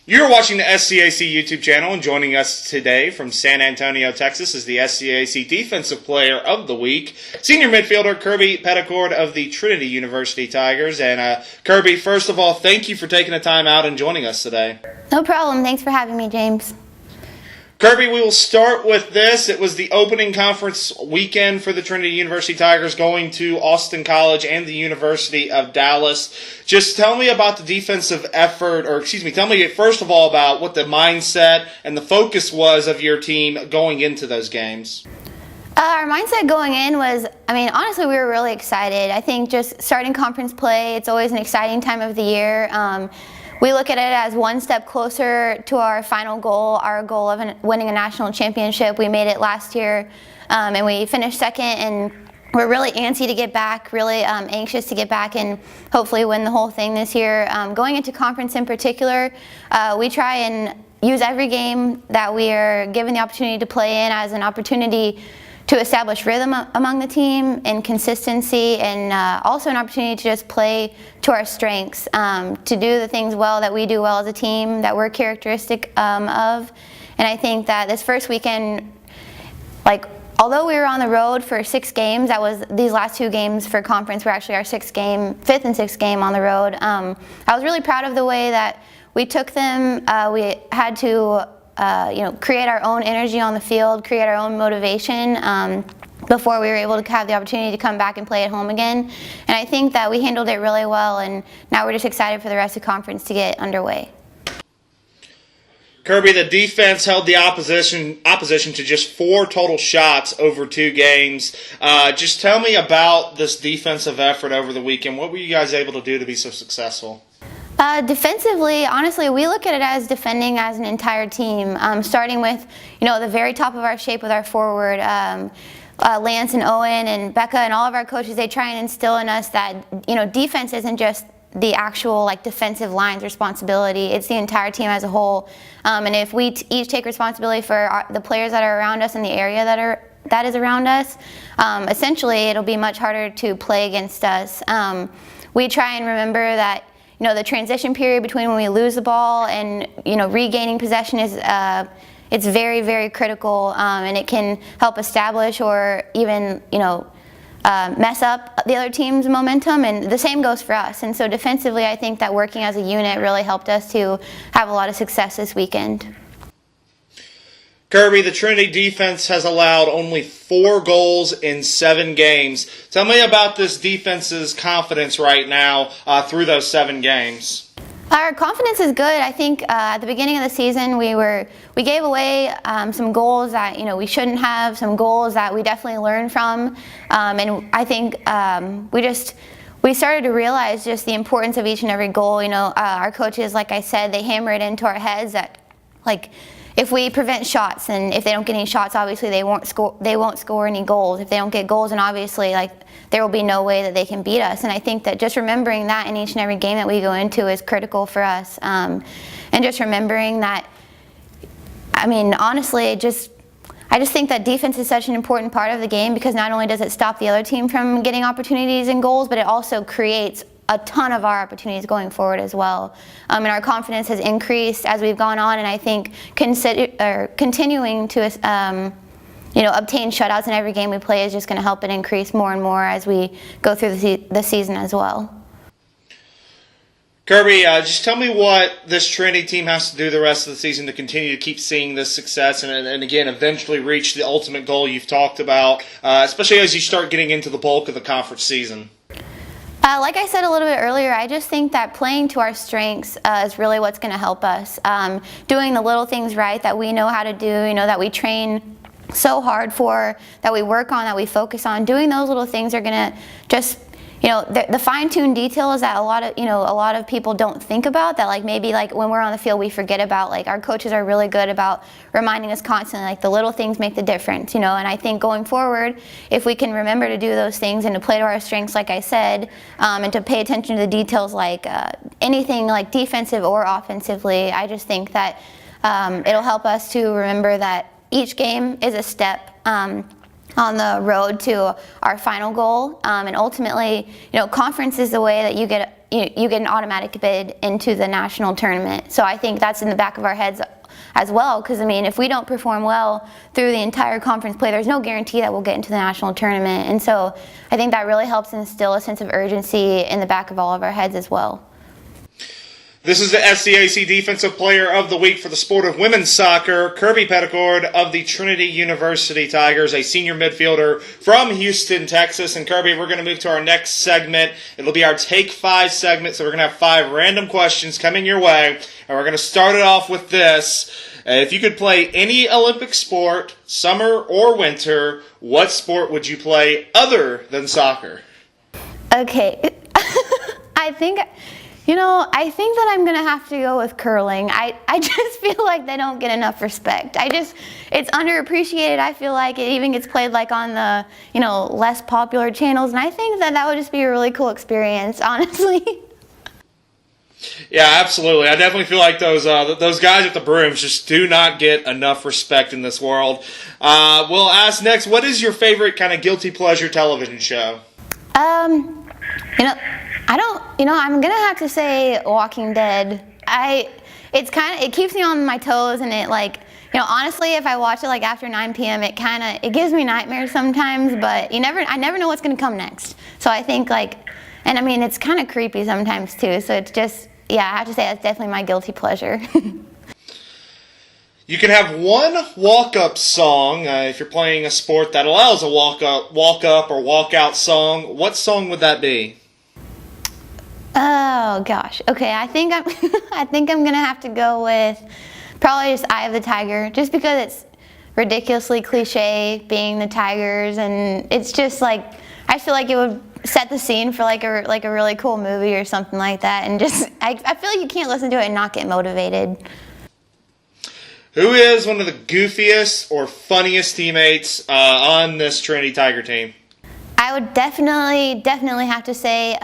You're watching the SCAC YouTube channel, and joining us today from San Antonio, Texas is the SCAC Defensive Player of the Week, senior midfielder Kirby Peddicord of the Trinity University Tigers. And Kirby, first of all, thank you for taking the time out and joining us today. No problem. Thanks for having me, James. Kirby, we will start with this. It was the opening conference weekend for the Trinity University Tigers, going to Austin College and the University of Dallas. Just tell me about the defensive effort, tell me first of all about what the mindset and the focus was of your team going into those games. Our mindset going in was, honestly, we were really excited. I think just starting conference play, it's always an exciting time of the year. We look at it as one step closer to our final goal, our goal of winning a national championship. We made it last year, and we finished second, and we're really antsy to get back, really anxious to get back and hopefully win the whole thing this year. Going into conference in particular, we try and use every game that we are given the opportunity to play in as an opportunity to establish rhythm among the team and consistency, and also an opportunity to just play to our strengths, to do the things well that we do well as a team, that we're characteristic of. And I think that this first weekend, although we were on the road for 6 games, these last 2 games for conference were actually our 5th and 6th game on the road. I was really proud of the way that we took them. We had to create our own energy on the field, create our own motivation before we were able to have the opportunity to come back and play at home again. And I think that we handled it really well, and now we're just excited for the rest of conference to get underway. Kirby, the defense held the opposition to just 4 total shots over 2 games. Just tell me about this defensive effort over the weekend. What were you guys able to do to be so successful? Defensively, honestly, we look at it as defending as an entire team, starting with, the very top of our shape with our forward, Lance and Owen and Becca and all of our coaches. They try and instill in us that, defense isn't just the actual defensive line's responsibility. It's the entire team as a whole. And if we each take responsibility for the players that are around us in the area that is around us, essentially it'll be much harder to play against us. We try and remember that the transition period between when we lose the ball and regaining possession is it's very, very critical, and it can help establish or even mess up the other team's momentum, and the same goes for us. And so defensively, I think that working as a unit really helped us to have a lot of success this weekend. Kirby, the Trinity defense has allowed only 4 goals in 7 games. Tell me about this defense's confidence right now through those 7 games. Our confidence is good. I think at the beginning of the season we gave away some goals that we shouldn't have, some goals that we definitely learned from, and I think we started to realize just the importance of each and every goal. Our coaches, like I said, they hammer it into our heads that if we prevent shots, and if they don't get any shots, obviously they won't score any goals. If they don't get goals, then obviously there will be no way that they can beat us. And I think that just remembering that in each and every game that we go into is critical for us. And just remembering that, honestly, I just think that defense is such an important part of the game, because not only does it stop the other team from getting opportunities and goals, but it also creates a ton of our opportunities going forward as well. And our confidence has increased as we've gone on, and I think continuing to obtain shutouts in every game we play is just going to help it increase more and more as we go through the season as well. Kirby, just tell me what this Trinity team has to do the rest of the season to continue to keep seeing this success and again, eventually reach the ultimate goal you've talked about, especially as you start getting into the bulk of the conference season. Like I said a little bit earlier, I just think that playing to our strengths is really what's going to help us. Doing the little things right that we know how to do, that we train so hard for, that we work on, that we focus on. Doing those little things are going to just, the fine-tuned details that a lot of people don't think about, that maybe when we're on the field we forget about. Our coaches are really good about reminding us constantly, the little things make the difference, And I think going forward, if we can remember to do those things and to play to our strengths, like I said, and to pay attention to the details, anything defensive or offensively, I just think that it'll help us to remember that each game is a step on the road to our final goal. And ultimately, conference is the way that you get an automatic bid into the national tournament. So I think that's in the back of our heads as well, because I mean, if we don't perform well through the entire conference play, there's no guarantee that we'll get into the national tournament. And so I think that really helps instill a sense of urgency in the back of all of our heads as well. This is the SCAC Defensive Player of the Week for the sport of women's soccer, Kirby Peddicord of the Trinity University Tigers, a senior midfielder from Houston, Texas. And Kirby, we're going to move to our next segment. It'll be our Take 5 segment, so we're going to have 5 random questions coming your way. And we're going to start it off with this. If you could play any Olympic sport, summer or winter, what sport would you play other than soccer? Okay. I think that I'm going to have to go with curling. I just feel like they don't get enough respect. It's underappreciated. I feel like it even gets played like on the, less popular channels. And I think that would just be a really cool experience, honestly. Yeah, absolutely. I definitely feel like those guys with the brooms just do not get enough respect in this world. We'll ask next, what is your favorite kind of guilty pleasure television show? I'm gonna have to say Walking Dead. It keeps me on my toes, and honestly, if I watch it after 9 p.m., it gives me nightmares sometimes. But I never know what's gonna come next. So I think it's kind of creepy sometimes too. So it's just, I have to say that's definitely my guilty pleasure. You can have one walk-up song if you're playing a sport that allows a walk-up or walk-out song. What song would that be? Oh gosh. Okay, I think I'm gonna have to go with probably just "Eye of the Tiger," just because it's ridiculously cliche, being the Tigers, and it's just I feel like it would set the scene for a really cool movie or something like that, and just I feel like you can't listen to it and not get motivated. Who is one of the goofiest or funniest teammates on this Trinity Tiger team? I would definitely have to say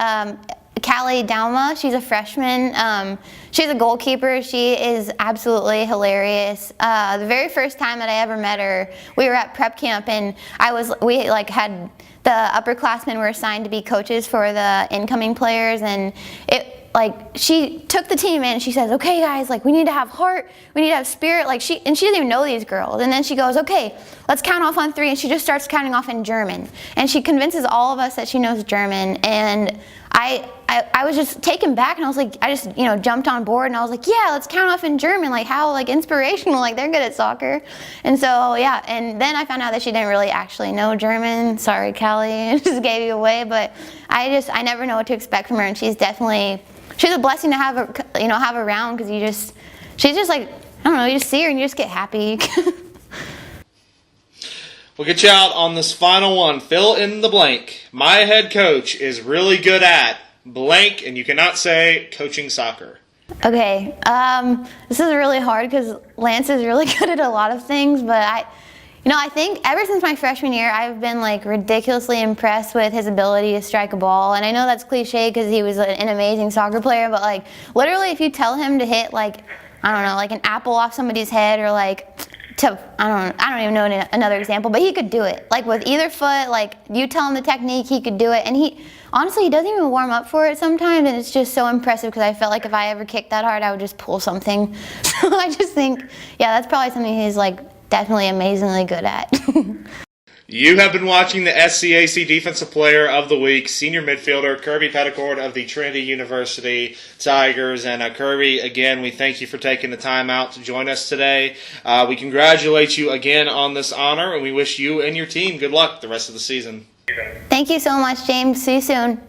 Callie Dauma. She's a freshman. She's a goalkeeper. She is absolutely hilarious. The very first time that I ever met her, we were at prep camp, and we had the upperclassmen were assigned to be coaches for the incoming players, and she took the team in and she says, "Okay guys, we need to have heart, we need to have spirit." She doesn't even know these girls, and then she goes, "Okay, let's count off on 3," and she just starts counting off in German, and she convinces all of us that she knows German. And I was just taken back, and I was I just jumped on board, and I was yeah, let's count off in German, how inspirational, they're good at soccer. And so yeah, and then I found out that she didn't really actually know German. Sorry, Callie, I just gave you away, but I never know what to expect from her, and she's a blessing to have around, because she's just I don't know, you just see her and you just get happy. We'll get you out on this final one. Fill in the blank. My head coach is really good at blank, and you cannot say coaching soccer. Okay, this is really hard because Lance is really good at a lot of things, but I think ever since my freshman year, I've been ridiculously impressed with his ability to strike a ball. And I know that's cliche because he was an amazing soccer player, but literally, if you tell him to hit I don't know, an apple off somebody's head, or I don't even know another example, but he could do it. With either foot, you tell him the technique, he could do it. And he doesn't even warm up for it sometimes, and it's just so impressive, because I felt like if I ever kicked that hard, I would just pull something. So I just think, that's probably something he's definitely amazingly good at. You have been watching the SCAC Defensive Player of the Week, senior midfielder Kirby Peddicord of the Trinity University Tigers. And Kirby, again, we thank you for taking the time out to join us today. We congratulate you again on this honor, and we wish you and your team good luck the rest of the season. Thank you so much, James. See you soon.